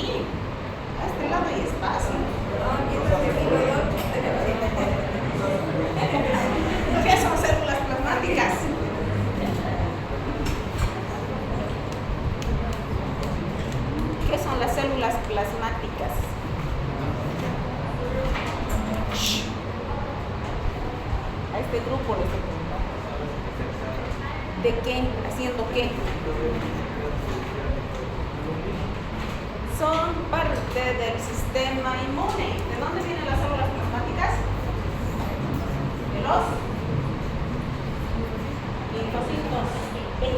Sí, a este lado hay espacio. ¿Qué son células plasmáticas? ¿Qué son las células plasmáticas? A este grupo les estoy preguntando. ¿De qué? ¿Haciendo qué? Son parte del sistema inmune. ¿De dónde vienen las células plasmáticas? De los linfocitos B.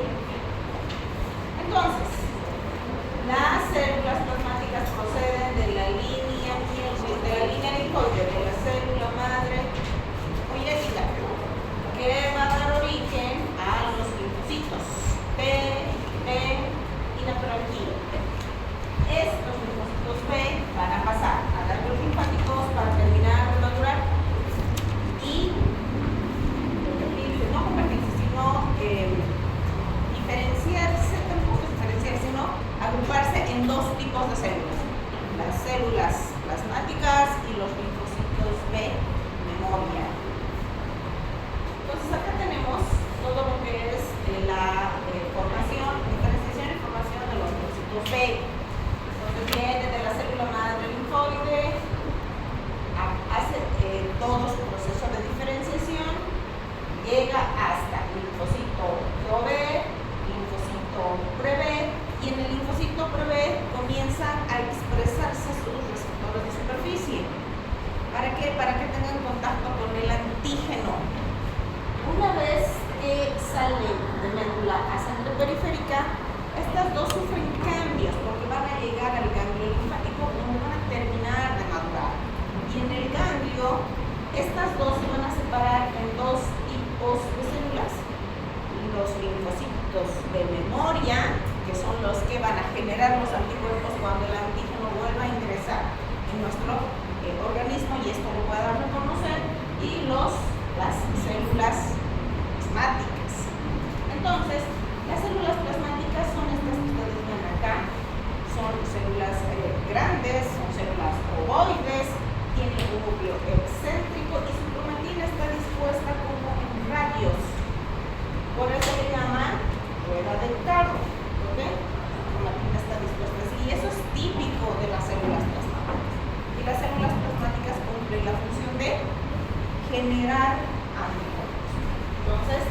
Entonces, las células plasmáticas proceden de la línea linfoide, de la célula madre poyética, que va a dar origen a los linfocitos T, B y naturalmente. Estos linfocitos B van a pasar a ganglios linfáticos para terminar de madurar y no convertirse, sino diferenciarse, tampoco diferenciarse, sino agruparse en dos tipos de células: las células plasmáticas y los linfocitos B memoria. Entonces acá tenemos todo lo que es la formación, diferenciación y formación de los linfocitos B. Viene de la célula madre linfoide, hace todo su proceso de diferenciación, llega hasta el linfocito pro-B, linfocito pre-B, y en el linfocito pre-B comienzan a expresarse sus receptores de superficie. ¿Para qué? Para que tengan contacto con el antígeno. Una vez que sale de médula a sangre periférica, estas dos sufren cambios porque van a llegar al ganglio linfático donde van a terminar de madurar. Y en el ganglio, estas dos se van a separar en dos tipos de células: los linfocitos de memoria, que son los que van a generar los anticuerpos cuando el antígeno vuelva a ingresar en nuestro organismo y esto lo pueda reconocer, y las células plasmáticas. Entonces, las células plasmáticas son estas que ustedes ven acá. Son células grandes, son células ovoides, tienen un núcleo excéntrico y su cromatina está dispuesta como en radios. Por eso le llaman rueda del carro. ¿Ok? La cromatina está dispuesta así, y eso es típico de las células plasmáticas. Y las células plasmáticas cumplen la función de generar anticuerpos. Entonces,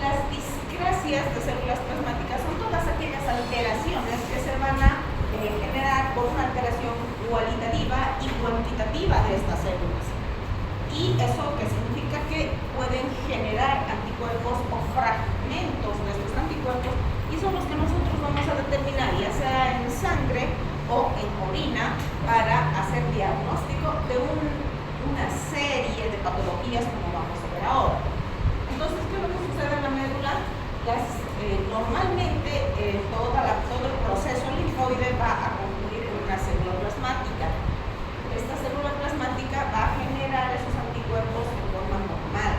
las discrasias de células plasmáticas son todas aquellas alteraciones que se van a generar por una alteración cualitativa y cuantitativa de estas células. Y eso que significa que pueden generar anticuerpos o fragmentos de estos anticuerpos, y son los que nosotros vamos a determinar, ya sea en sangre o en orina, para hacer diagnóstico de una serie de patologías como vamos a ver ahora. Entonces, ¿qué es lo que sucede en la médula? Normalmente todo el proceso linfoide va a concluir en una célula plasmática. Esta célula plasmática va a generar esos anticuerpos de forma normal,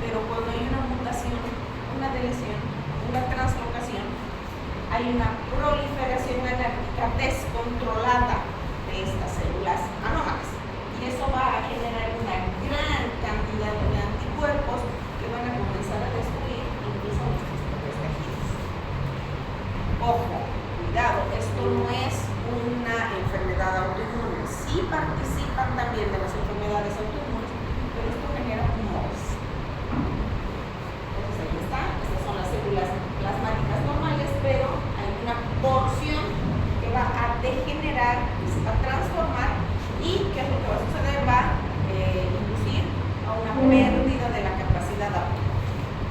pero cuando hay una mutación, una deleción, una translocación, hay una proliferación anárquica descontrolada de estas células anómalas, y eso va a generar una gran cantidad de anticuerpos que van a comenzar a destruir incluso nuestros propios tejidos. Ojo, cuidado, esto no es una enfermedad autoinmune. Sí participan también de las enfermedades autoinmunes, pero esto genera tumores. Entonces ahí está, estas son las células plasmáticas normales, pero hay una porción que va a degenerar, que se va a transformar, y ¿qué es lo que va a suceder? Va a inducir a una pérdida de la capacidad óptica.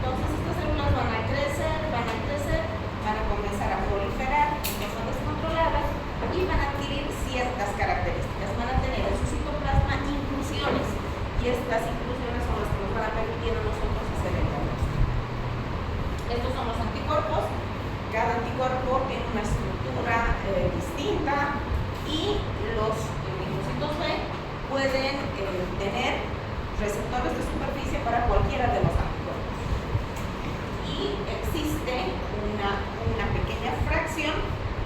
Entonces estas células van a crecer, van a comenzar a proliferar de forma descontrolada y van a adquirir ciertas características. Van a tener en su citoplasma inclusiones, y estas inclusiones son las que nos van a permitir a nosotros hacer el diagnóstico. Estos son los anticuerpos. Cada anticuerpo tiene una estructura distinta, y los linfocitos B pueden tener receptores de superficie para cualquiera de los anticuerpos. Y existe una pequeña fracción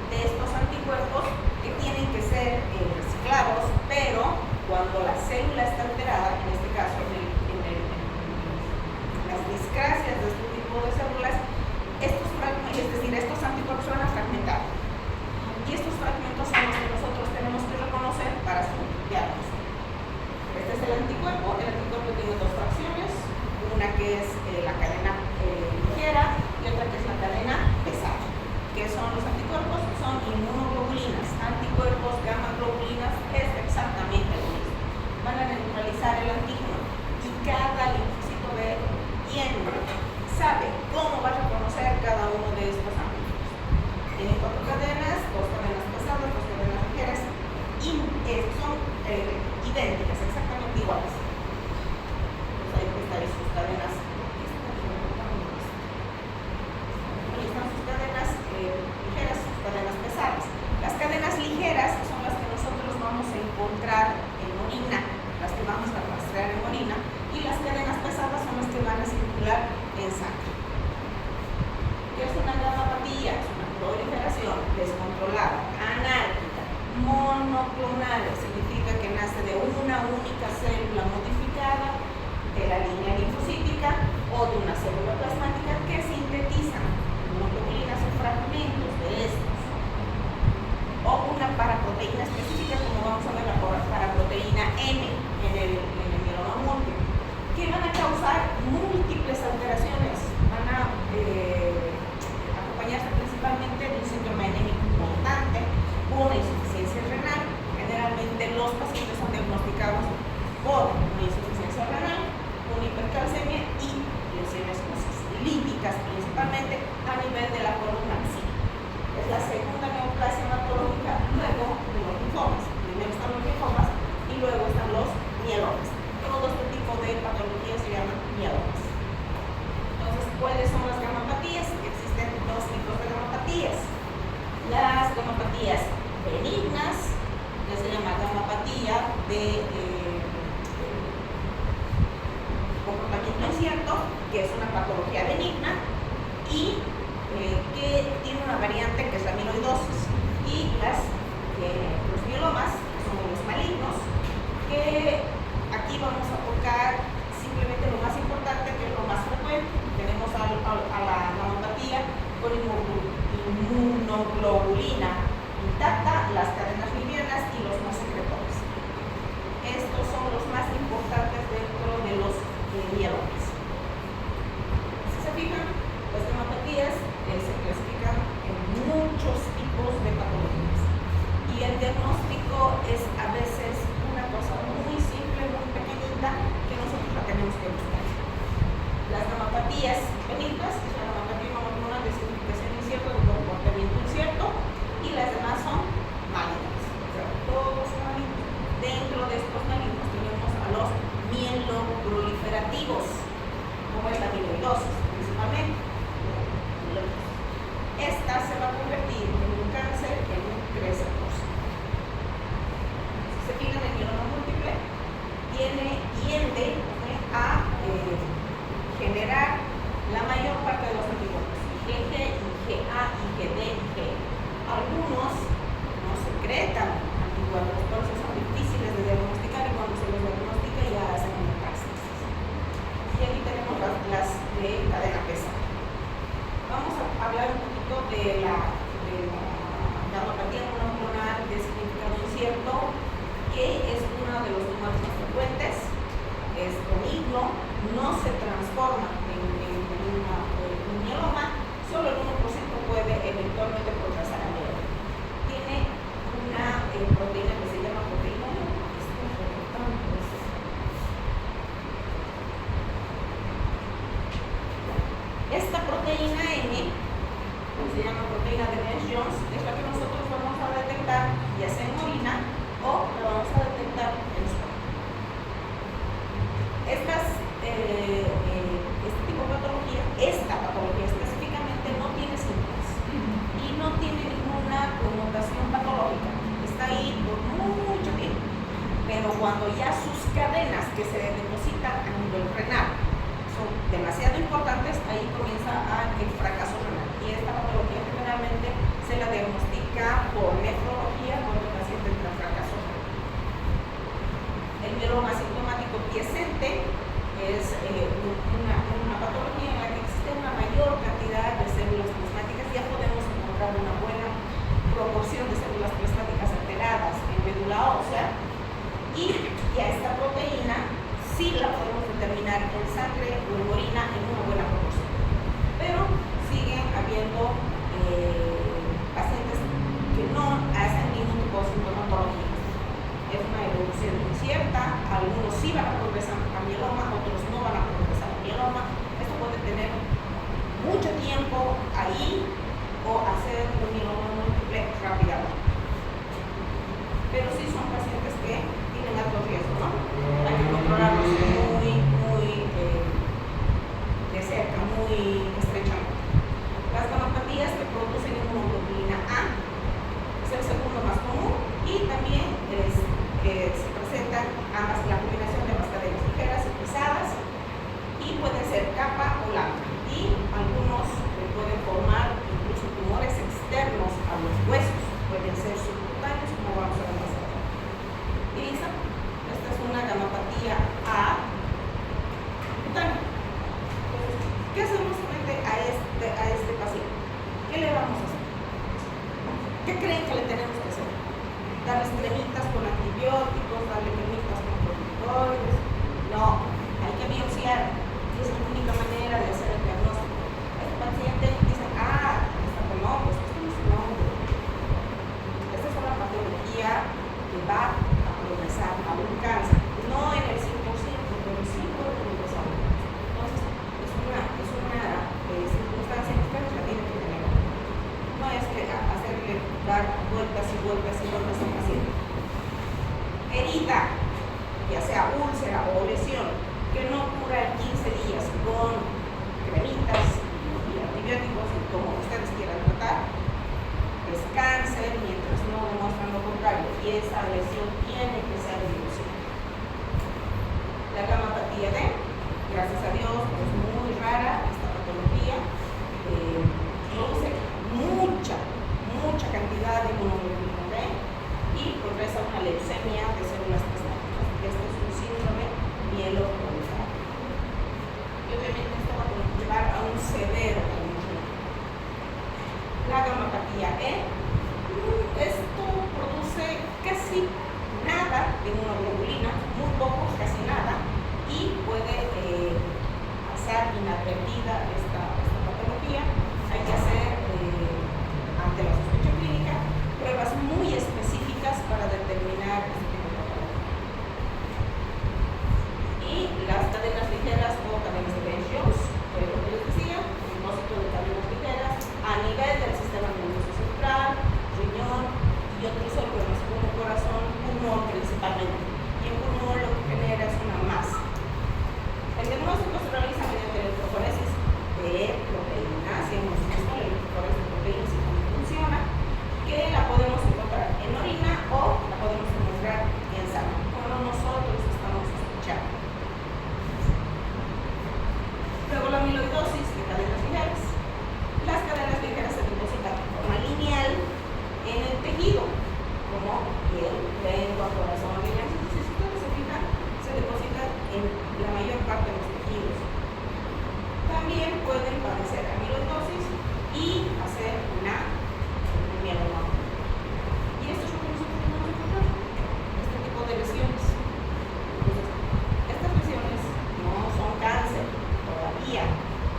de estos anticuerpos que tienen una única célula modificada de la línea linfocítica o de una célula plasmática que sintetizan inmunoglobulinas o fragmentos de estos, o una paraproteína específica, como vamos a ver la paraproteína M en el mieloma múltiple, que van a causar múltiples alteraciones, van a acompañarse principalmente de un síndrome anémico importante, una insuficiencia renal. Generalmente los pacientes son diagnosticados por una insuficiencia renal, una hipercalcemia y lesiones lípicas, principalmente a nivel de la columna sí. Es la segunda neoplasia hematológica luego de los linfomas. Primero están los linfomas y luego están los mielomas. Todo este tipo de patologías se llaman mielomas. Entonces, ¿cuáles son las gamopatías? Existen dos tipos de gamopatías. Las gamopatías benignas, que se llama gamopatía de comportamiento incierto, que es una patología benigna y que tiene una variante que es la amiloidosis, y los mielomas, que son los malignos, que aquí vamos a tocar simplemente lo más importante, que es lo más frecuente. Tenemos a la gamopatía con inmunoglobulina intacta, las cadenas livianas y los no secretores. Estos son los más importantes dentro de los mielomas. Si se fijan, las gamopatías se clasifican en muchos tipos de patologías y el diagnóstico es a veces una cosa muy simple, muy pequeñita, que nosotros la tenemos que buscar. Las gamopatías benignas es la gamopatía monoclonal de significación incierta, de comportamiento incierto, y las demás son malignas, o sea, todos son malignos. Dentro de estos malignos tenemos a los mieloproliferativos, como es la amiloidosis principalmente. Esta se va a convertir en un cáncer en un 13%. Si se fijan, el mieloma múltiple tiende a generar la mayor parte de los anticuerpos, IgG, IgA, IgD, IgE. Algunos no secretan anticuerpos, por eso son difíciles de diagnosticar, y cuando se los diagnostica ya hacen metástasis. Y aquí tenemos las de cadena pesada. Vamos a hablar un poquito de la gamopatía monoclonal de significado incierto, que es uno de los tumores más frecuentes. Es benigno, no se transforma en un mieloma, solo el 1% puede eventualmente progresar a mieloma. Tiene una proteína que se llama proteína M. Esta proteína M, que se llama proteína de Nance-Jones, es la que nosotros vamos a detectar ya sea en orina o la vamos a detectar en sangre. Este tipo de patología, esta patología específicamente, no tiene síntomas y no tiene ninguna connotación patológica. Está ahí por mucho tiempo, pero cuando ya sus cadenas que se depositan a nivel renal son demasiado importantes, ahí comienza el fracaso renal. Y esta patología generalmente se la diagnostica por nefrología cuando el paciente entra en fracaso renal. El mieloma sintomático quiescente es una patología en la que existe una mayor cantidad de células plasmáticas. Ya podemos encontrar una buena proporción de células plasmáticas alteradas en médula ósea, y a esta proteína sí la podemos determinar en sangre o en orina en una buena proporción. Pero siguen habiendo pacientes que no hacen ningún tipo de sintomatología. Es una evolución incierta, algunos sí van a progresar a mieloma, otros no van a progresar a mieloma. Esto puede tener mucho tiempo ahí o hacer un mieloma múltiple rápidamente. Pero sí son pacientes que tienen alto riesgo, ¿no? Hay que controlarlos muy de cerca, muy estrechamente. Las gamopatías que producen inmunoglobulina A es el segundo más común, y también se presentan ambas, la combinación de ambas cadenas ligeras y pesadas, y pueden ser capa o lámina, y algunos pueden formar incluso tumores externos a los huesos, pueden ser subcutáneos, como vamos a ver más adelante. Y esta es una darles cremitas con antibióticos, darle cremitas con corticoides. No, hay que biopsiar. Y es la única manera de hacer el diagnóstico. El paciente dice, está con hongos, esto no es un hongo. Esta es una patología que va a progresar a un cáncer. No en el 100%, pero sí puede progresar. Entonces, es una circunstancia que usted la tiene que tener. No es que hacerle dar vueltas y vueltas y vueltas al paciente. Herida, ya sea úlcera o lesión, que no cura en 15 días con cremitas y antibióticos, y como ustedes quieran tratar, es cáncer mientras no demuestran lo contrario, y esa lesión tiene que ser reducida. La gamapatía D, gracias a Dios, es muy rara esta patología, produce mucha cantidad de inmunoglobulina D y progresa una leucemia de células plasmáticas. Este es un síndrome mieloproliferario. Y obviamente esto va a llevar a un severo daño. La gamapatía E, esto produce casi nada de inmunoglobulina, muy poco, casi nada, y puede pasar inadvertida esta patología. Hay que hacer, ante la sospecha clínica, pruebas muy específicas para determinar este tipo de patología. Y las cadenas ligeras o cadenas de Bench-Jones, que es lo que les decía, el propósito de cadenas ligeras a nivel del sistema nervioso central, riñón y otros órganos como corazón, pulmón principalmente. Y en pulmón lo que genera es una masa. El diagnóstico se realiza mediante electroforesis de proteínas, y hemos visto la electroforesis de proteínas y cómo funciona, que la podemos encontrar en orina o la podemos encontrar en sangre, como nosotros estamos sospechando. Luego la amiloidosis de cadenas ligeras. Las cadenas ligeras se depositan de forma lineal en el tejido, como piel, lengua, corazón, riñón. Si ustedes se fijan, se depositan en la mayor parte de los tejidos. También pueden padecer amiloidosis y hacer un mieloma. Y esto es lo que nosotros vamos a encontrar, este tipo de lesiones. Entonces, estas lesiones no son cáncer todavía,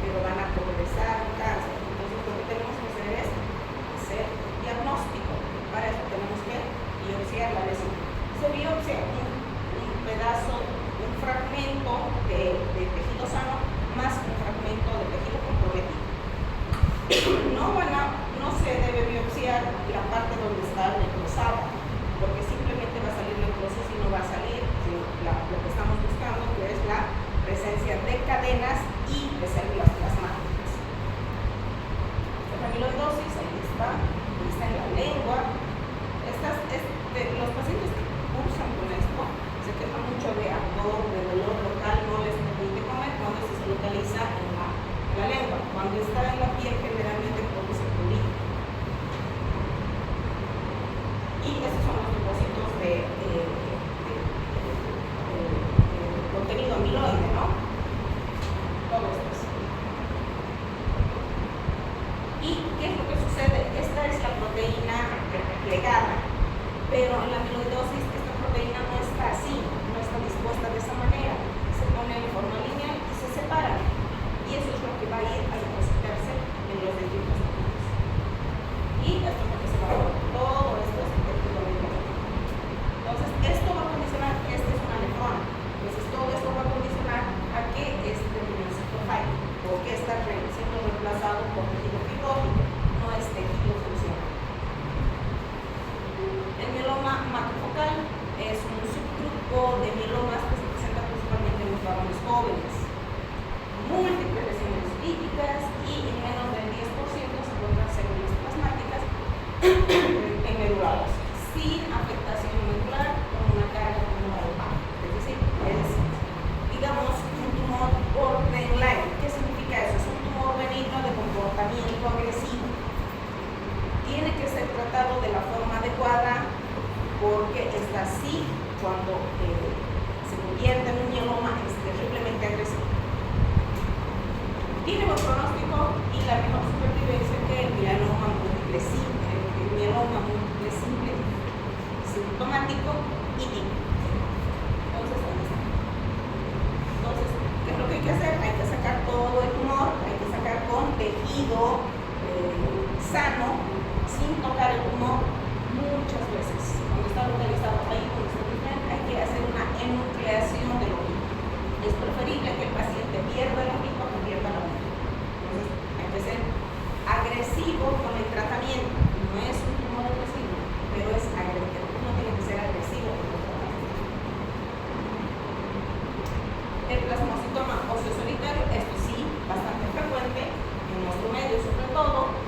pero van a progresar en cáncer. Entonces, lo que tenemos que hacer es hacer diagnóstico. Para eso tenemos que biopsiar la lesión. Se biopsia un pedazo, un fragmento de tejido sano más un fragmento de tejido comprometido. No se debe biopsiar la parte donde está necrosada, porque simplemente va a salir necrosis y no va a salir lo que estamos buscando, que es la presencia de cadenas y de células plasmáticas. La amiloidosis, ahí está en la lengua. Los pacientes que cursan con esto se quejan mucho de ardor, de dolor local, no les permite comer cuando se localiza en la lengua. Cuando está en la piel, generalmente produce prurito. Y esos son los depósitos de contenido amiloide, ¿no? Todo esto. ¿Y qué es lo que sucede? Esta es la proteína plegada, pero en la amiloidosis esta proteína no está así, no está dispuesta de esa manera. Se pone en forma lineal y se separa. Y eso es lo que va a ir a depositarse en los dendritos. Y esto es lo que se va a ver. Todo esto es efectivamente. Entonces, esto va a condicionar que este es una nefrona. Entonces, todo esto va a condicionar a que este riñoncito falle, porque está siendo reemplazado por tejido fibrótico, no es tejido funcional. El mieloma macrofocal es un subgrupo de mielomas que se presenta principalmente en los varones jóvenes. Múltiples lesiones líticas y en menos del 10% se encuentran células plasmáticas en medula ósea, sin afectación medular, con una carga tumoral baja. Es decir, digamos, un tumor borderline. ¿Qué significa eso? Es un tumor benigno de comportamiento agresivo. Tiene que ser tratado de la forma adecuada, porque está así cuando se convierte en un mieloma, es terriblemente agresivo. Tiene buen pronóstico y la mejor supervivencia que el mieloma múltiple simple. El mieloma múltiple simple se asintomático y típico. Entonces, ahí está. Entonces, ¿qué es lo que hay que hacer? Hay que sacar todo el tumor, hay que sacar con tejido sano, sin tocar el tumor muchas veces. Cuando está localizado ahí, cuando está bien, hay que hacer una enucleación del ojivo. Es preferible que el paciente pierda el ojivo que pierda la mente. Entonces, hay que ser agresivo con el tratamiento. No es un tumor agresivo, pero es agresivo. Uno tiene que ser agresivo con el tratamiento. El plasmocitoma óseo solitario, esto sí, bastante frecuente en nuestro medio, sobre todo,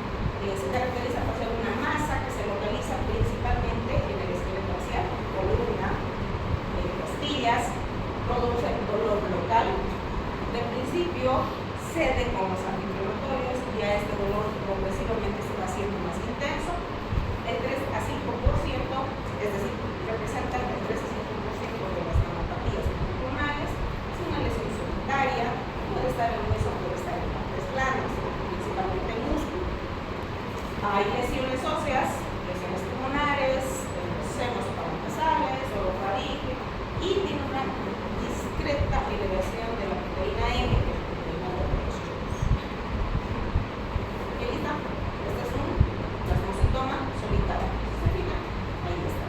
se caracteriza por ser una masa que se localiza principalmente en el esqueleto axial, columna, costillas, produce dolor local. De principio cede con los antiinflamatorios y a este dolor progresivamente se va haciendo más intenso. El 3 a 5%, es decir, representa el 3 a 5% de las neumopatías pulmonares. Es una lesión solitaria, puede estar en hueso, puede estar en partes planas, principalmente en músculo. Hay lesiones óseas, lesiones pulmonares, senos paranasales o faringe, y tiene una discreta elevación de la proteína M, que es la proteína de los chocos. ¿Qué lista? Este es un plasmocitoma solitario. ¿Se fijan? Ahí está.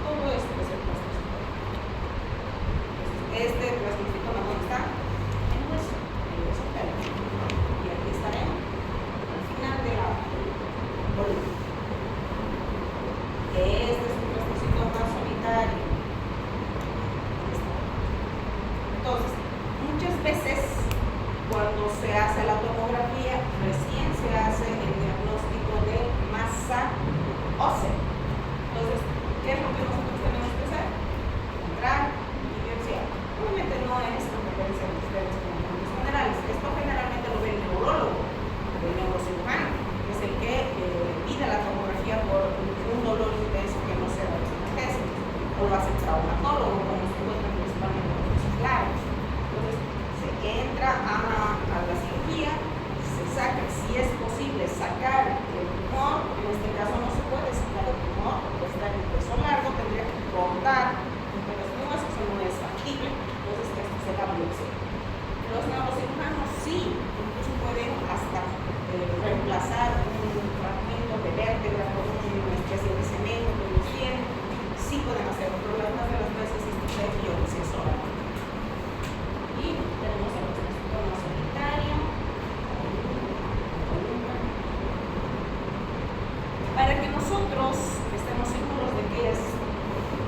Todo esto es el plasmocitoma. Este plasmocitoma, ¿dónde está? En el hueso pélvico. Y aquí estaremos al final de la columna. Este es un plasmocitoma solitario. Entonces, muchas veces cuando se hace la tomografía, recién se hace el diagnóstico de masa ósea. Entonces, ¿qué es lo que nosotros tenemos que hacer? Entrar y biopsiar. Obviamente no es competencia de ustedes como médicos generales. Esto generalmente lo ve el neurólogo, el neurocirujano, que es el que pide la tomografía por un dolor intenso que no sea de los analgésicos, o lo hace el traumatólogo, como se encuentra principalmente en los largos. Entonces, se entra a la cirugía, se saca, si es posible, sacar el tumor. En este caso no se puede sacar el tumor porque está en el hueso largo, tendría que cortar un pedazo de hueso, eso no es factible. Entonces, esto se da biopsia. Los neurocirujanos sí, incluso pueden hasta reemplazar un fragmento de vértebra con una especie de cemento que ellos tienen. Sí pueden hacerlo, pero las más de las veces esto es biopsia solamente. Y tenemos el plasmocitoma solitario. Para que nosotros estemos seguros de que es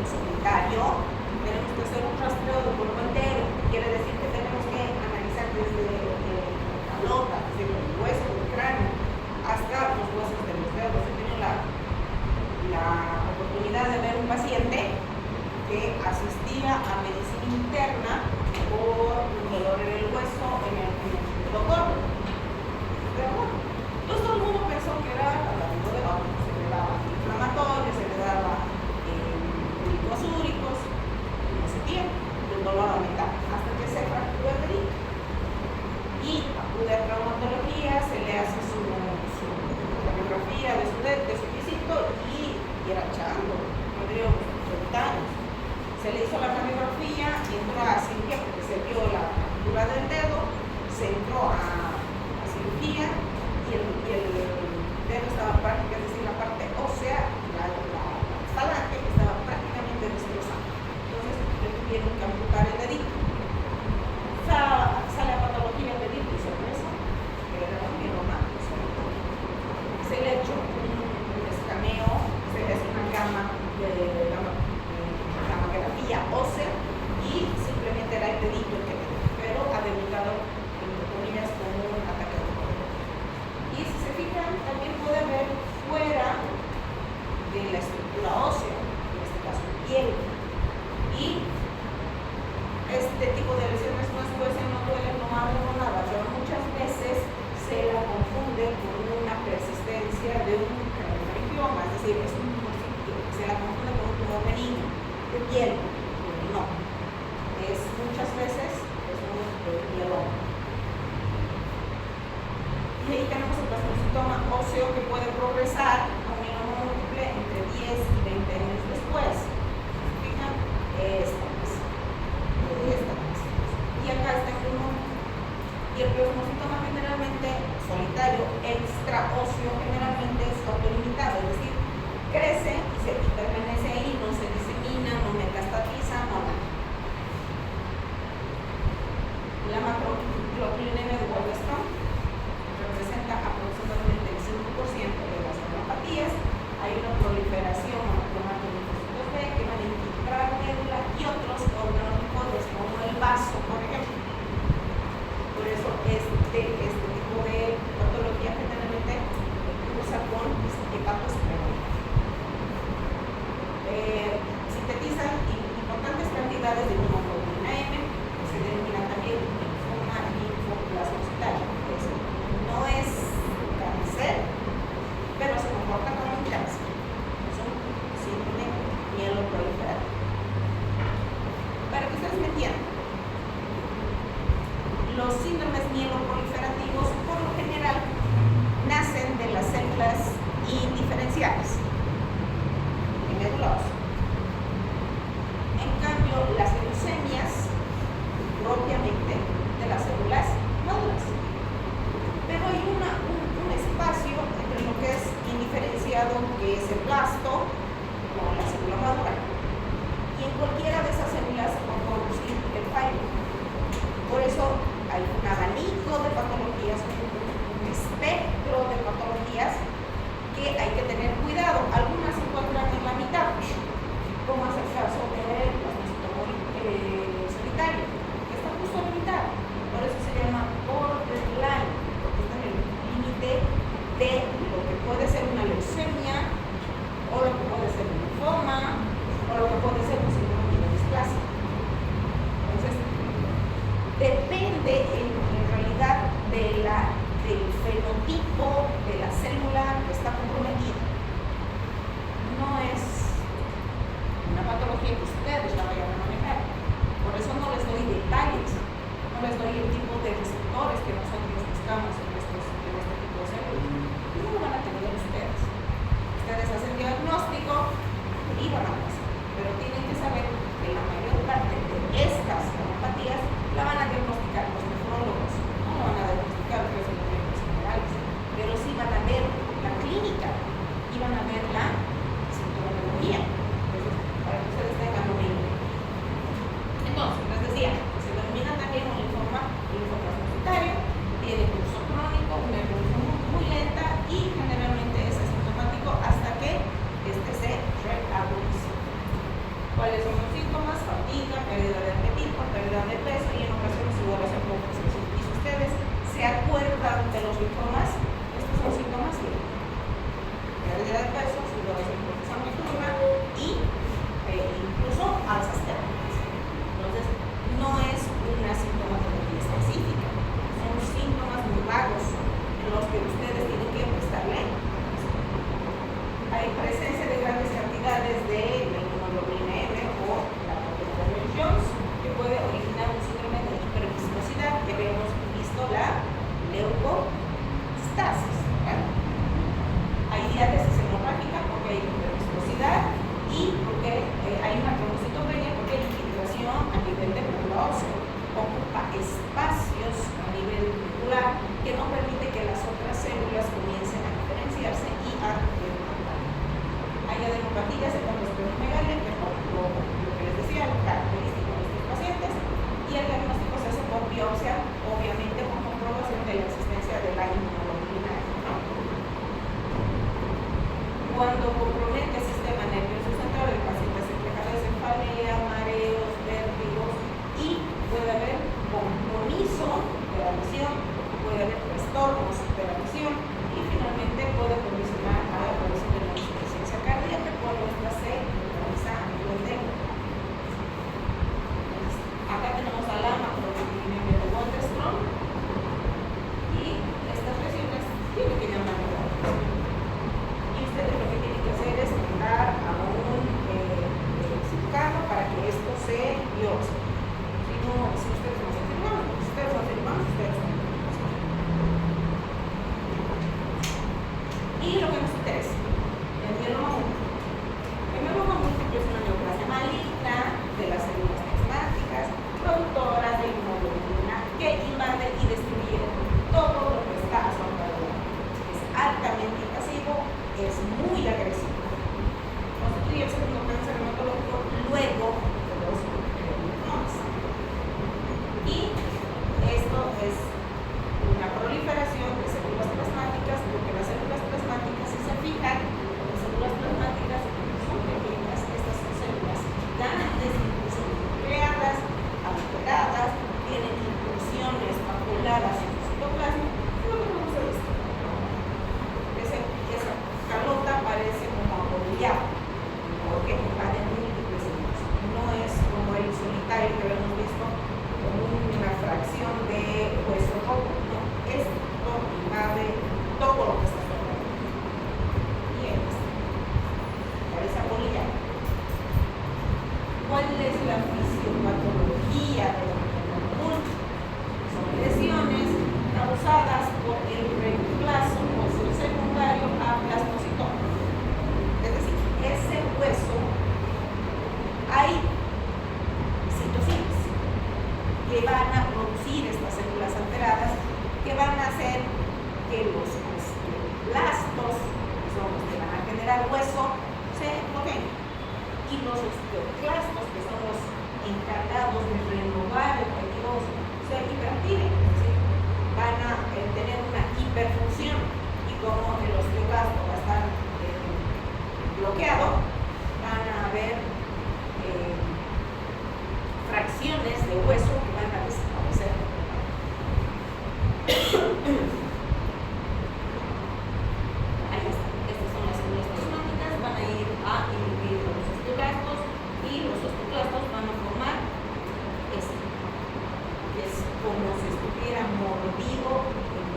solitario, tenemos que hacer un rastreo del cuerpo entero. Quiere decir que tenemos que analizar desde la calota, desde el hueso del cráneo, hasta los huesos de los dedos. He tenido la oportunidad de ver un paciente que asistía a medicina interna por un dolor en el hueso, en el doctor. Entonces todo el mundo pensó que era hablando de otro, se le daba inflamatorio, se le daba glucosúricos, no sé qué, el dolor aumentaba, hasta que se fracturó el dedito. Y acude a traumatología, se le hace su radiografía de su pisito y era chango, no dio 30 años. Se le hizo la radiografía, entró a cirugía porque se vio la fractura del dedo, se entró a cirugía y el dedo estaba prácticamente, es decir, la parte ósea, la falange estaba prácticamente destrozada. Entonces le tuvieron que amputar el dedito. Sale a patología el dedito y sorpresa, que era un mieloma. Se le ha hecho un escaneo, se le hace una gammagrafía ósea y simplemente era el dedito el que tenía, pero ha debutado en comillas como un ataque de corazón. Y si se fijan, también puede haber fuera de la estructura ósea, en este caso piel, y este tipo de lesiones no escuecen, no duelen, no abren, no nada, pero muchas veces se la confunde con una persistencia de un cardioma, es decir, es un tumorcito, se la confunde con un tumor benigno de piel, no, es muchas veces es un mieloma. Y ahí tenemos el plasmocitoma óseo que puede progresar a un mieloma múltiple entre 10 y 20 años que ustedes la vayan a manejar. Por eso no les doy detalles, no les doy el tipo de receptores que nosotros buscamos en este tipo de células. No lo van a tener ustedes. Ustedes hacen diagnóstico y van a pasar, pero tienen que saber que la mayor parte de estas neuropatías la van a diagnosticar los nefrólogos, no la van a diagnosticar los médicos generales, pero sí van a ver la clínica y van a ver la sintomatología. Entonces, para que ustedes tengan un ejemplo. Entonces, les decía, se denomina también un linfoplasmocitario, tiene curso crónico, una evolución muy lenta y generalmente es asintomático hasta que este se reagudice. ¿Cuáles son los síntomas? Fatiga, pérdida de apetito, pérdida de peso y en ocasiones sudoración por obsesión. Y si ustedes se acuerdan de los linfomas, estos son síntomas que pérdida de peso, sudoración por obsesión nocturna y incluso alzas térmicas. Entonces, no es una sintomatología específica, son síntomas muy vagos en los que ustedes tienen que prestarle atención. Hay presencia de grandes cantidades de hemoglobina M o la proteína de Jones, que puede originar un síndrome de hiperviscosidad, que habíamos visto la leucostasis. Hay diátesis hemorrágica porque hay hiperviscosidad y porque hay una trombocitopenia, porque hay infiltración a nivel de médula ósea, ocupa espacios a nivel muscular que no permite que las otras células comiencen a diferenciarse y a remodelar. Hay adenopatías de esplenomegalia, que es lo que les decía, lo característico de estos pacientes, y el diagnóstico se hace por biopsia, obviamente con comprobación de la existencia de la inmunoglobulina M, ¿no? Cuando compromete el sistema nervioso central, el paciente se queja de cefalea, mareos, vértigos y puede haber compromiso de la visión, puede haber trastornos de la visión y finalmente puede condicionar a la aparición de una insuficiencia cardíaca cuando esta se realiza a nivel de. Acá tenemos a la macroglobulina de Waldenström y estas lesiones tienen que llamar a la atención. Y ustedes lo que tienen que hacer es mandar a un cirujano para que esto se biopsie. Si ustedes no se firman, ustedes no firman, ustedes no. Y lo que nos interesa, el mieloma múltiple. El mieloma múltiple es una neoplasia maligna de las células plasmáticas, productoras de inmunoglobulina que invade y destruye todo lo que está a su alrededor. Es altamente invasivo, es muy agresivo. Constituye el segundo cáncer hematológico luego de los linfomas. Y esto es una proliferación de células plasmáticas, porque las células plasmáticas, si se fijan, las células plasmáticas son pequeñas, estas son células grandes, incluso nucleadas, alteradas, tienen incursiones maculadas en su citoplasma, y lo que vamos a decir. Esa calota parece como apoyada, porque invade múltiples células. No es como el solitario que hemos visto, como una fracción de hueso rojo, no, esto invade todo lo que está alrededor. Y parece apoyada. ¿Cuál es la fisiopatología de la mieloma múltiple? Son lesiones causadas por el reemplazo óseo secundario a plasmocitoma. Es decir, ese hueso hay citocinas que van a producir estas células alteradas que van a hacer que los osteoblastos, que son los que van a generar hueso, se bloqueen. Y los osteoclastos, que son los encargados de renovar el tejido óseo, se hiperactiven, es decir, van a tener una hiperfunción y como el osteoclasto va a estar bloqueado, van a haber fracciones de hueso que van a desaparecer. Ahí está, estas son las células plasmáticas, van a ir a inhibir los osteoclastos y los osteoclastos van a formar esto, que es como si estuviera mordido en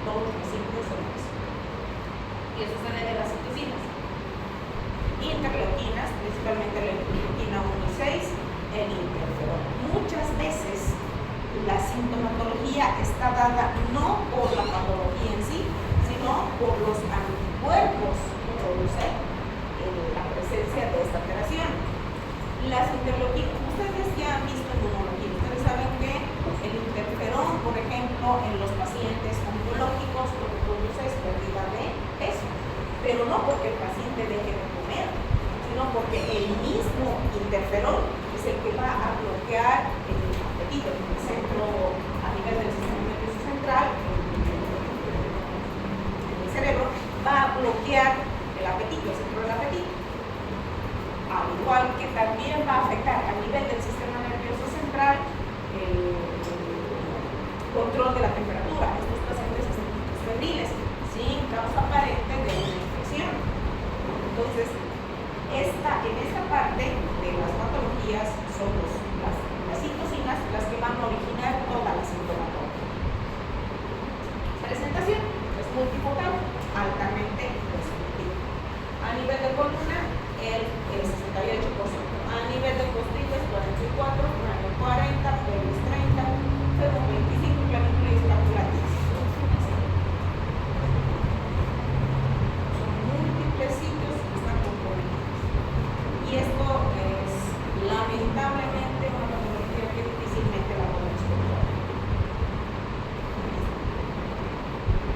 todos los sitios del hueso. Y eso se debe a las citocinas. Y en causada no por la patología en sí, sino por los anticuerpos que produce la presencia de esta alteración. Las interleuquinas, ustedes ya han visto inmunología, ustedes saben que el interferón, por ejemplo, en los pacientes oncológicos lo que produce es pérdida de peso, pero no porque el paciente deje de comer, sino porque el mismo interferón es el que va a bloquear el apetito, el centro a nivel del sistema nervioso central, el cerebro, va a bloquear el apetito, el centro del apetito. Al igual que también va a afectar a nivel del sistema nervioso central el control de la temperatura. Estos pacientes están febriles sin causa aparente de una infección. Entonces, en esta parte de las patologías son las citocinas las que van a originar toda la sintomatología. Presentación es multifocal, altamente restrictiva. A nivel de columna, el 68%. A nivel de costillas, 44%, cráneo 40%, pelvis 30%, fémur 25%, clavícula y escápula 10%. Son múltiples sitios que están comprometidos. Y esto es lamentablemente una patología que difícilmente la podemos controlar.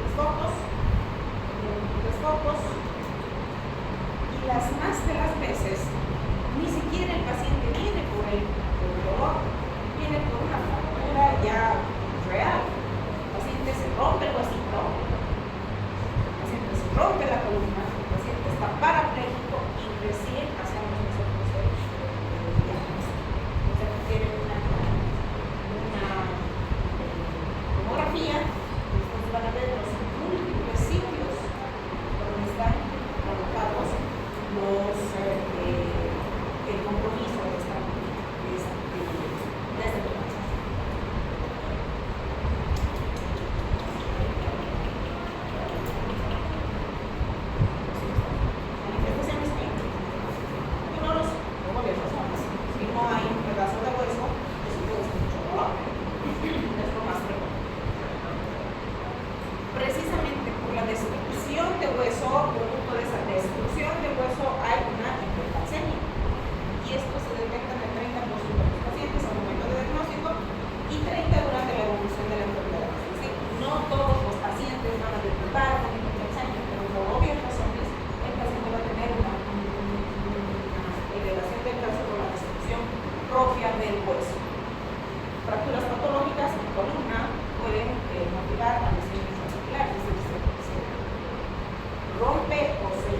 Los focos. Y las más de las veces, ni siquiera el paciente viene por el dolor, viene por una fractura ya real. El paciente se rompe el huesito, el paciente se rompe la columna, el paciente está parapléjico y recién hacemos nosotros el diagnóstico. O sea, que tiene una tomografía, ustedes van a ver los múltiples sitios donde están colocados el compromiso de esta manifestaciones clínicas. Dolores, como varias razones. Si no hay un pedazo de hueso, eso puede ser mucho dolor. Es lo más frecuente. Precisamente por la destrucción de hueso, producto de esa destrucción de hueso, hay una hipercalcemia. Y esto se detecta en el 30% de los pacientes al momento de diagnóstico y 30% durante la evolución de la enfermedad. Es decir, no todos los pacientes van a debutar con hipercalcemia, pero por obvias razones el paciente va a tener una elevación del calcio por la destrucción propia del hueso. Fracturas patológicas en columna pueden motivar a lesiones articulares, es decir, se rompe o se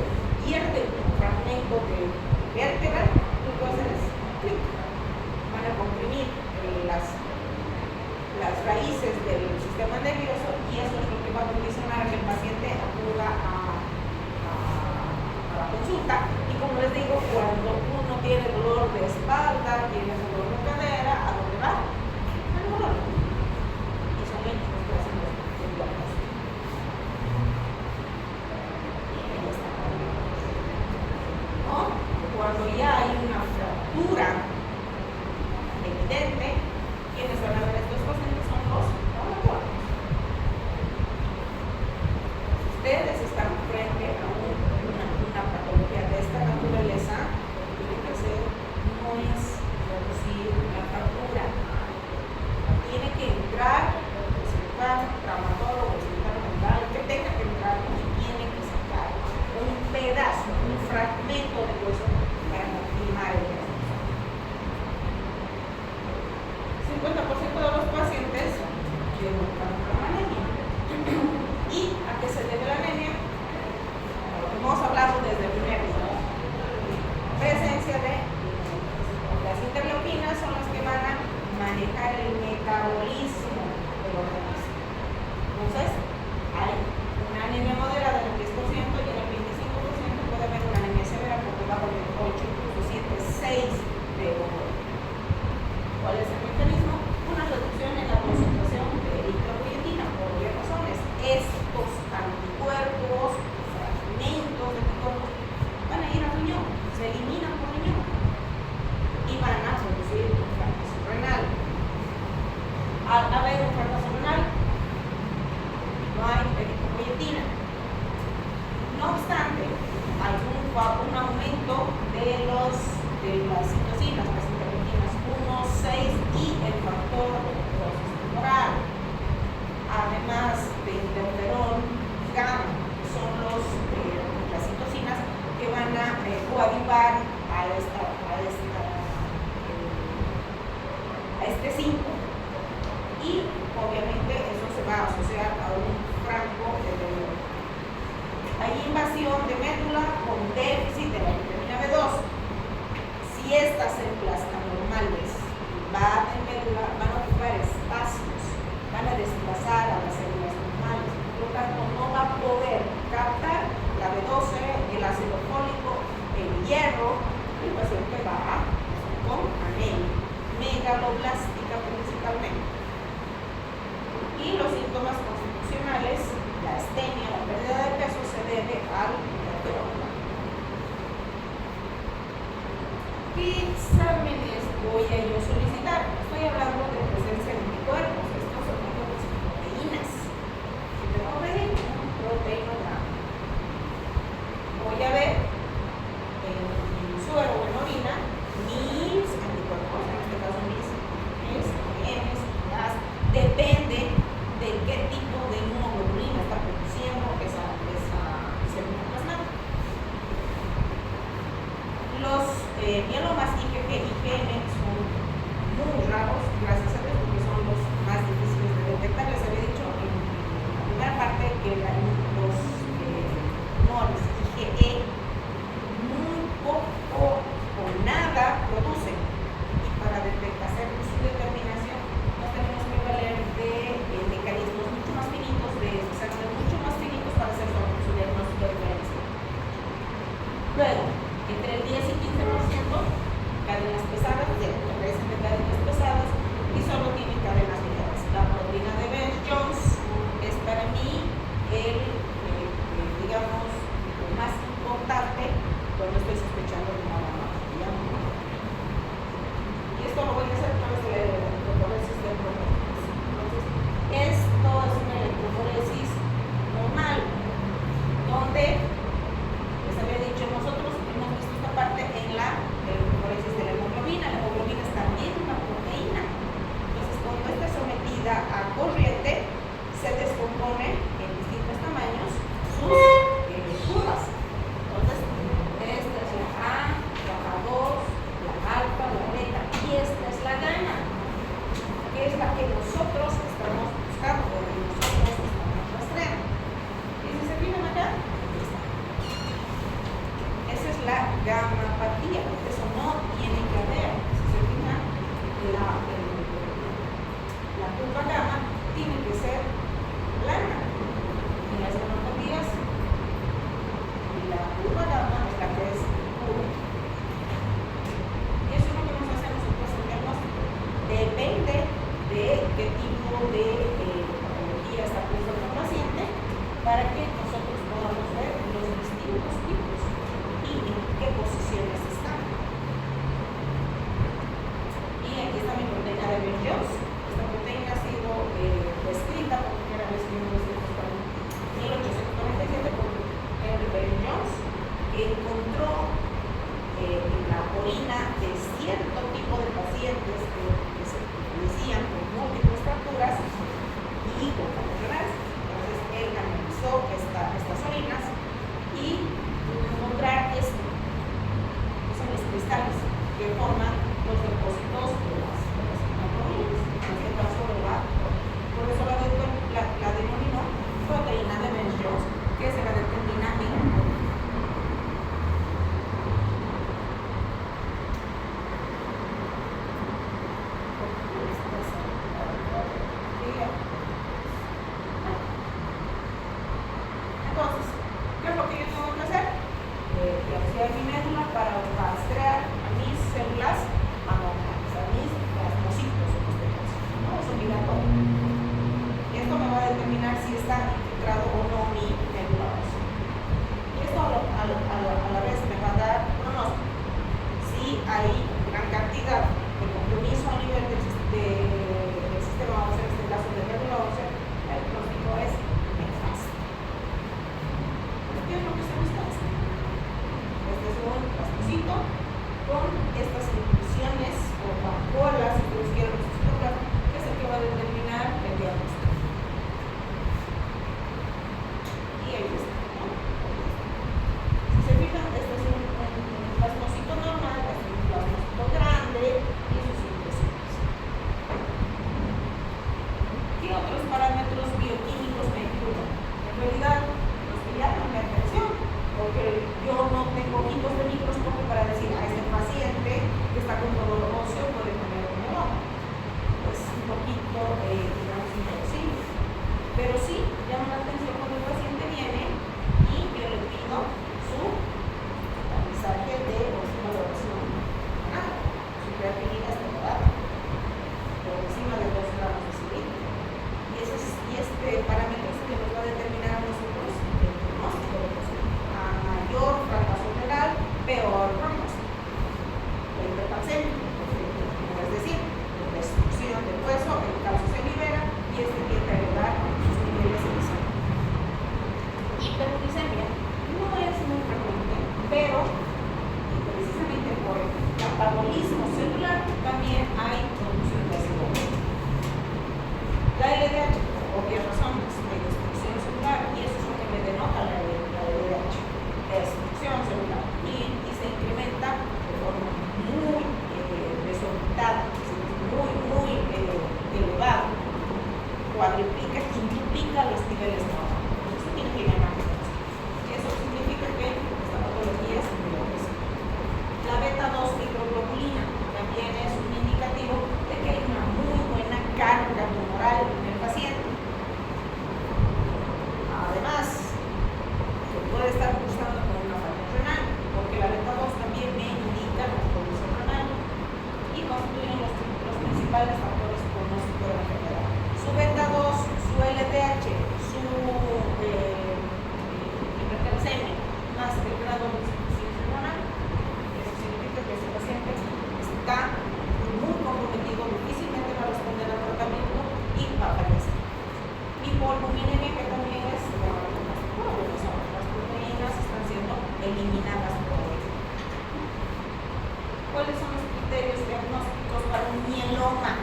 pierde un fragmento de vértebra, lo que hacen es clic. Van a comprimir las raíces del sistema nervioso y eso es lo que va a condicionar a que el paciente acuda a la consulta. Y como les digo, cuando uno tiene dolor de espalda, tiene dolor de cadera, las citocinas, las interleuquinas 1, 6 y el factor necrosis tumoral. Además de interferón gamma, que son las citocinas que van a coadyuvar a este síntoma. Y obviamente eso se va a asociar a un franco deterioro. Hay invasión de médula con déficit de la vitamina B2. Si estas células anormales invaden médula, van a ocupar espacios, van a desplazar a las células normales, por lo tanto no va a poder captar la B12, el ácido fólico, el hierro, y el paciente va con anemia megaloblástica principalmente. Y los síntomas constitucionales, la astenia, la pérdida de peso, se debe al deterioro. ¿Qué exámenes voy a yo solicitar? Estoy hablando de presencia de anticuerpos. Estos son proteínas. Si tengo un proteinograma, voy a ver en suero o en orina mis anticuerpos, en este caso mis M's, las, depende de qué tipo de hemoglobina está produciendo esa célula plasmática. Los mielomas IgG y IgM son muy raros, gracias a Dios, porque son los más difíciles de detectar. Les había dicho en la primera parte que los tumores IgE muy poco o nada producen, y para hacer su determinación nos tenemos que valer de mecanismos mucho más finitos, de exámenes mucho más finitos para hacer su diagnóstico diferencial. Luego, entre el 10 y 15% cadenas pesadas, carecen de cadenas pesadas y solo tienen cadenas ligeras. La proteína de Bell-Jones es para mí digamos, lo más importante cuando estoy sospechando de una mamografía. Y esto lo voy a hacer a través de la electroforesis del proteínas. Entonces, esto es una electroforesis normal, donde les había dicho, nosotros hemos visto esta parte en la electroforesis de la hemoglobina. La hemoglobina es también una proteína. Entonces, cuando está sometida a corriente, se descompone en distintos tamaños sus curvas. Entonces, esta es la A, la A2, la alfa, la beta, y esta es la gamma, que es la que nosotros estamos buscando, o que nosotros estamos rastreando. Y si se fijan acá, aquí está. Esa es la gamapatía, porque eso no tiene que haber. Si se fijan, la curva gamma tiene que ser plana. En las gamapatías, la curva gamma es la que es pura. Y eso es lo que nos hace a nosotros el diagnóstico. Depende de qué tipo de patología está presente el paciente, para que nosotros podamos ver los distintos tipos y en qué posiciones están. Y aquí está mi proteína de Bell-Jones. Esta proteína ha sido descrita por primera vez en 1847 por Henry Bell-Jones, que encontró en la orina de cierto tipo de pacientes que se padecían con múltiples fracturas y con fracturas. Entonces él analizó estas orinas y pudo encontrar esto, que son los cristales que forman los depósitos de las proteínas, en este caso de por eso la denominó proteína de Bell-Jones, que se la determina en el orina. Entonces, ¿qué es lo que yo tengo que hacer? Biopsiar mi médula para rastrear a mis células anormales, a mis plasmocitos en este caso, ¿no? Es obligatorio. Y esto me va a determinar si está infiltrado o no mi médula ósea. Y esto a la vez me va a dar pronóstico. Si hay gran cantidad de compromiso a nivel del sistema óseo, en este caso de médula ósea, el pronóstico es nefasto. ¿Qué es lo que se busca? Este es un plasmocito con catabolismo celular, también hay producción de CO2. La LDH, por obvias razones, hay destrucción celular, y eso es lo que me denota la LDH, destrucción celular, y se incrementa de forma muy desorbitada, muy elevada, cuadriplica, quintuplica los niveles normales. Eso tiene que llamar la atención. Eso significa que esta patología es muy. La beta-2 microglobulina también es un indicativo de que hay una muy buena carga tumoral en el paciente. Además, se puede estar cursando con una falla renal, porque la beta-2 también me indica la producción renal y constituyen los principales factores pronósticos de la enfermedad. Su beta-2, su LDH, su hipercalcemia, más el grado de insuficiencia renal, eso significa que ese paciente está muy comprometido, difícilmente va a responder al tratamiento y va a fallecer. Hipoalbuminemia, que también es las proteínas están siendo eliminadas por hoy. ¿Cuáles son los criterios diagnósticos para un mieloma?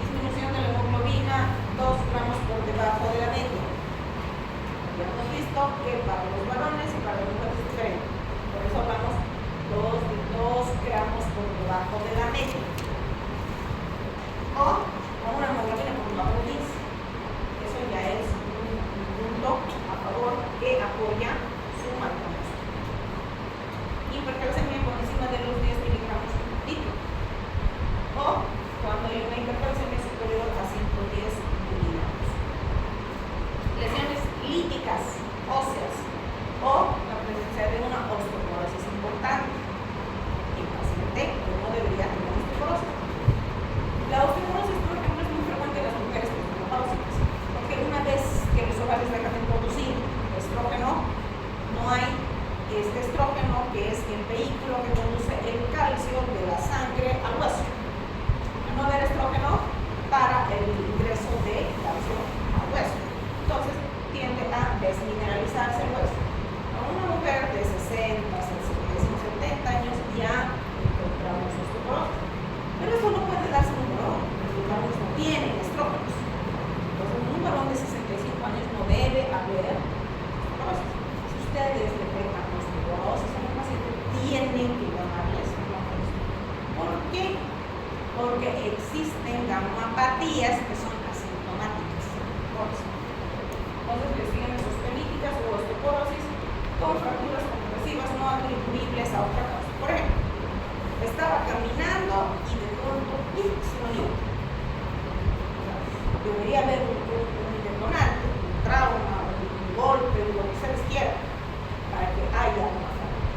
Disminución de la hemoglobina 2 gramos por debajo de la media. Ya hemos visto que para los varones y para las mujeres es diferente. Por eso hablamos 2 gramos por debajo de la media. O con una hemoglobina por debajo de 10. Eso ya es un punto a favor que apoya su malformación. Hipercalcemia por encima de los 10 miligramos por litro. O cuando hay una hipercalcemia superior a 110 miligramos. Lesiones líticas óseas o la presencia de una osteoporosis importante. El paciente no debería tener osteoporosis. La osteoporosis, por ejemplo, es muy frecuente en las mujeres menopáusicas, porque una vez que los ovarios dejan de producir estrógeno, no hay este estrógeno que es el vehículo que conduce el calcio de la sangre al hueso. Al no haber estrógeno para el ingreso de calcio al hueso, entonces tiende a desmineralizarse el hueso. A una mujer de 60, 70 años ya encontramos osteoporosis. Pero eso no puede darse en un varón, los varones no tienen estrógenos. Entonces, en un varón de 65 años no debe haber osteoporosis. Si ustedes detectan osteoporosis en el paciente, tienen que llamarles osteoporosis. ¿Por qué? Porque existen gamopatías que son asintomáticas. Entonces, les siguen osteolíticas o osteoporosis con fracturas progresivas no atribuibles a otra causa. Por ejemplo, estaba caminando y de pronto se unió. Debería haber un detonante, un trauma, un golpe, lo que se les quiera, para que haya una fractura.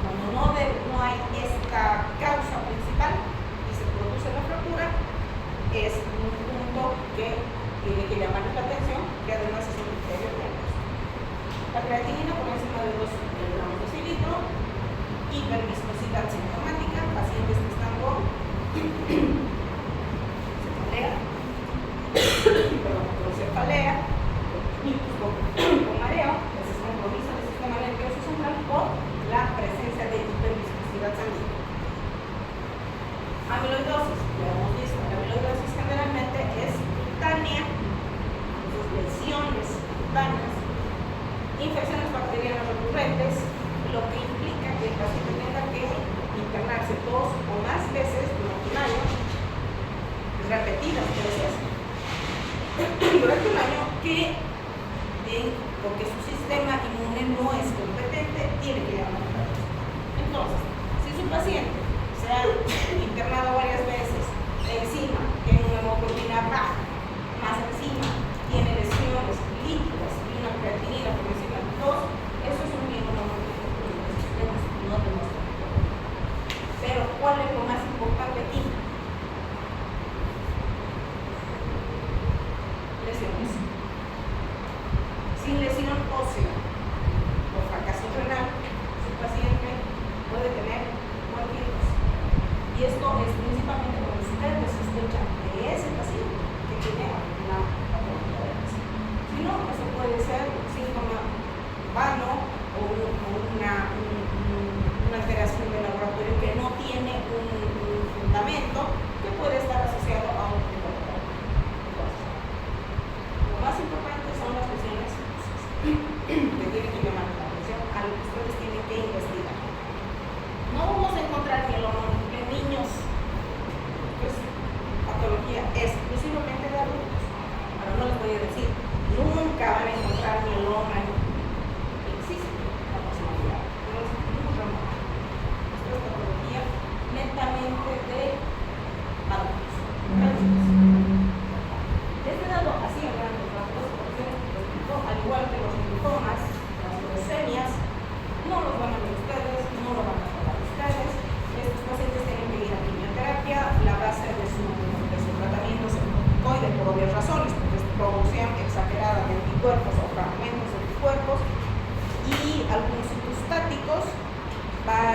Cuando no hay esta causa principal y se produce la fractura, es un punto que tiene que llamarles la atención, que además es un criterio diagnóstico. La creatinina por encima de 2 gramos de cilitro, hiperviscosidad sintomática, pacientes que están con cefalea, con mareo, que se compromiso del sistema nervioso central por la presencia de hiperviscosidad sanguínea. Amiloidosis, ya hemos visto, la amiloidosis generalmente es cutánea, lesiones cutáneas, infecciones bacterianas recurrentes, lo que implica que el paciente tenga que internarse 2 o más veces durante un año, repetidas veces, durante un año, porque su sistema inmune no es competente, tiene que llamar a la atención. Entonces, si su paciente se ha internado varias veces, encima tiene una hemoglobina baja, más encima tiene lesiones líquidas y una creatinina por encima de 2, eso es un mieloma los sistemas no demuestran. Pero, ¿cuál es lo más importante aquí? Lesiones. Sin lesión ósea o fracaso renal, su paciente puede tener cualquier cosa. Y esto es principalmente cuando ustedes sospechan de ese paciente que tiene alguna patología de base. Si no, eso puede ser un síntoma vano o un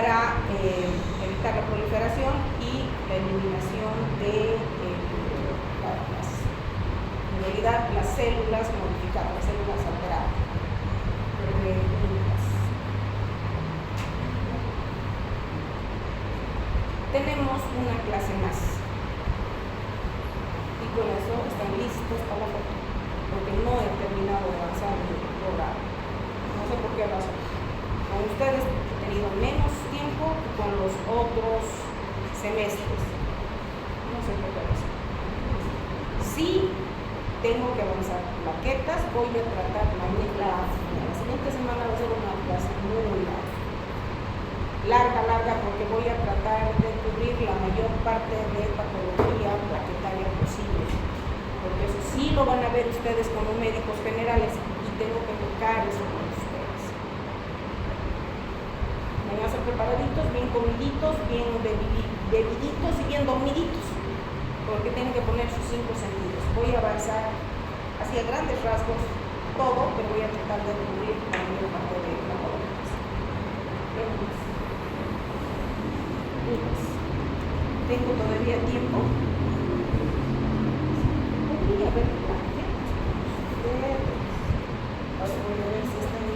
para evitar la proliferación y la eliminación de en realidad las células modificadas, las células alteradas. Tenemos una clase más y con eso están listos para la foto, porque no he terminado de avanzar en el programa, no sé por qué razón. Con ustedes he tenido menos tiempo que con los otros semestres, no sé por qué razón. Sí tengo que avanzar plaquetas, voy a tratar la siguiente semana va a ser una clase muy larga, porque voy a tratar de cubrir la mayor parte de patología plaquetaria posible, porque eso sí lo van a ver ustedes como médicos generales y tengo que tocar eso con ustedes. Van a ser preparaditos, bien comiditos, bien bebiditos y bien dormiditos, porque tienen que poner sus 5 sentidos. Voy a avanzar hacia grandes rasgos todo, pero voy a tratar de cubrir la mayor parte de la población. Tengo todavía tiempo. Podría ver plaquetas. Ahora voy a ver si están